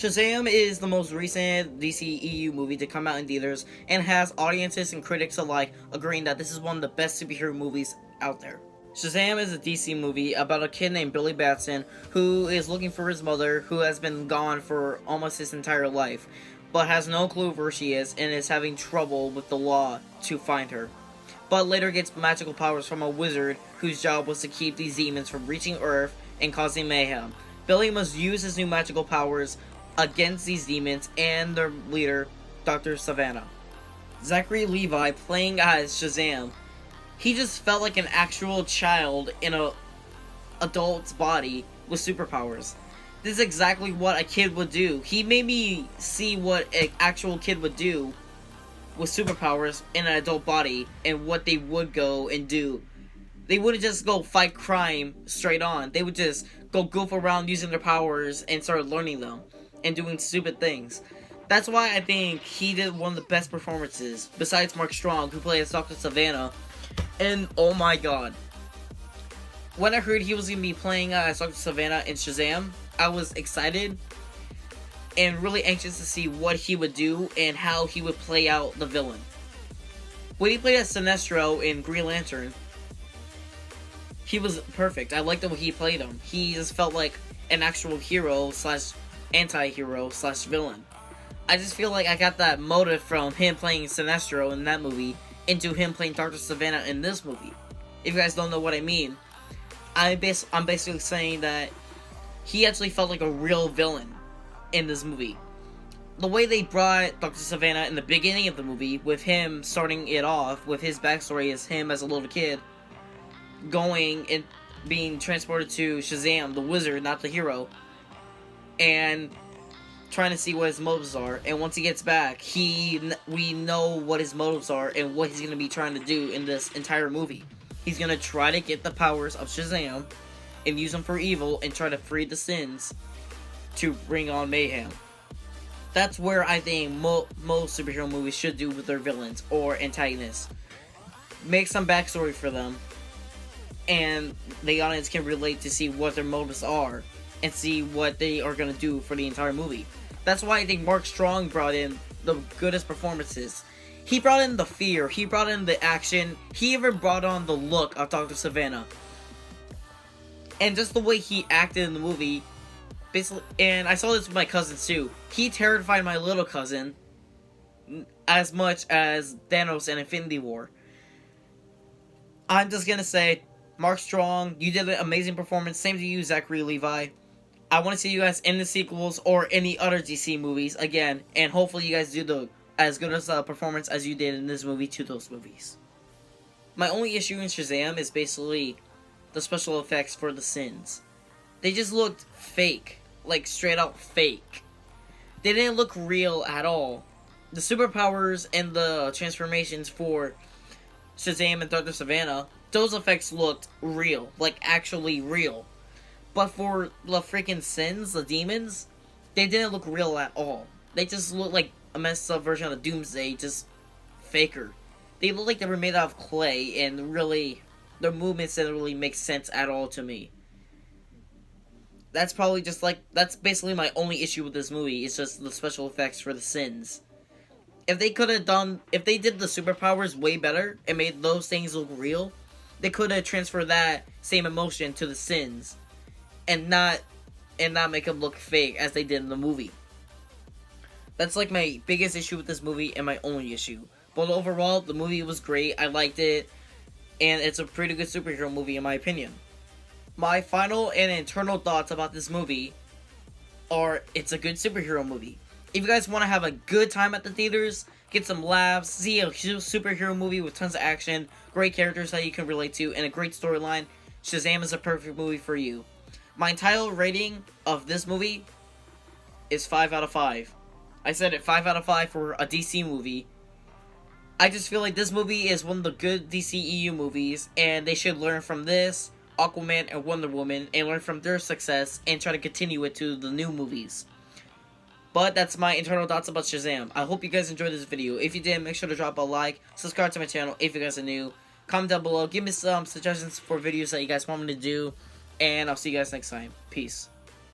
Shazam is the most recent DC EU movie to come out in theaters and has audiences and critics alike agreeing that this is one of the best superhero movies out there. Shazam is a DC movie about a kid named Billy Batson who is looking for his mother, who has been gone for almost his entire life, but has no clue where she is and is having trouble with the law to find her. But later gets magical powers from a wizard whose job was to keep these demons from reaching Earth and causing mayhem. Billy must use his new magical powers against these demons and their leader, Dr. Savannah. Zachary Levi playing as Shazam. He just felt like an actual child in an adult's body with superpowers. This is exactly what a kid would do. He made me see what an actual kid would do with superpowers in an adult body and what they would go and do. They wouldn't just go fight crime straight on. They would just go goof around using their powers and start learning them and doing stupid things. That's why I think he did one of the best performances, besides Mark Strong, who played as Dr. Savannah. And oh my god. When I heard he was going to be playing as Dr. Savannah in Shazam, I was excited and really anxious to see what he would do and how he would play out the villain. When he played as Sinestro in Green Lantern, he was perfect. I liked the way he played him. He just felt like an actual hero slash anti-hero slash villain. I just feel like I got that motive from him playing Sinestro in that movie into him playing Dr. Savannah in this movie. If you guys don't know what I mean, I'm basically saying that he actually felt like a real villain in this movie. The way they brought Dr. Savannah in the beginning of the movie, with him starting it off with his backstory as him as a little kid going and being transported to Shazam, the wizard, not the hero, and trying to see what his motives are. And once he gets back, we know what his motives are and what he's going to be trying to do in this entire movie. He's going to try to get the powers of Shazam and use them for evil and try to free the sins to bring on mayhem. That's where I think most superhero movies should do with their villains or antagonists. Make some backstory for them, and the audience can relate to see what their motives are and see what they are going to do for the entire movie. That's why I think Mark Strong brought in the goodest performances. He brought in the fear, he brought in the action, he even brought on the look of Dr. Savannah. And just the way he acted in the movie, basically, and I saw this with my cousins too, he terrified my little cousin as much as Thanos in Infinity War. I'm just gonna say, Mark Strong, you did an amazing performance. Same to you, Zachary Levi. I want to see you guys in the sequels or any other DC movies again, and hopefully you guys do as good as a performance as you did in this movie to those movies. My only issue in Shazam is basically the special effects for the sins. They just looked fake, like straight out fake. They didn't look real at all. The superpowers and the transformations for Shazam and Dr. Savannah, those effects looked real, like actually real. But for the freaking sins, the demons, they didn't look real at all. They just looked like a messed up version of Doomsday, just faker. They looked like they were made out of clay, and really, their movements didn't really make sense at all to me. That's basically my only issue with this movie, is just the special effects for the sins. If they did the superpowers way better and made those things look real, they could have transferred that same emotion to the sins. And not make them look fake as they did in the movie. That's like my biggest issue with this movie and my only issue. But overall, the movie was great. I liked it. And it's a pretty good superhero movie in my opinion. My final and internal thoughts about this movie are it's a good superhero movie. If you guys want to have a good time at the theaters, get some laughs, see a superhero movie with tons of action, great characters that you can relate to, and a great storyline, Shazam is a perfect movie for you. My entire rating of this movie is 5 out of 5. I said it, 5 out of 5 for a DC movie. I just feel like this movie is one of the good DCEU movies, and they should learn from this, Aquaman and Wonder Woman, and learn from their success and try to continue it to the new movies. But that's my internal thoughts about Shazam. I hope you guys enjoyed this video. If you did, make sure to drop a like, subscribe to my channel if you guys are new, comment down below, give me some suggestions for videos that you guys want me to do. And I'll see you guys next time. Peace.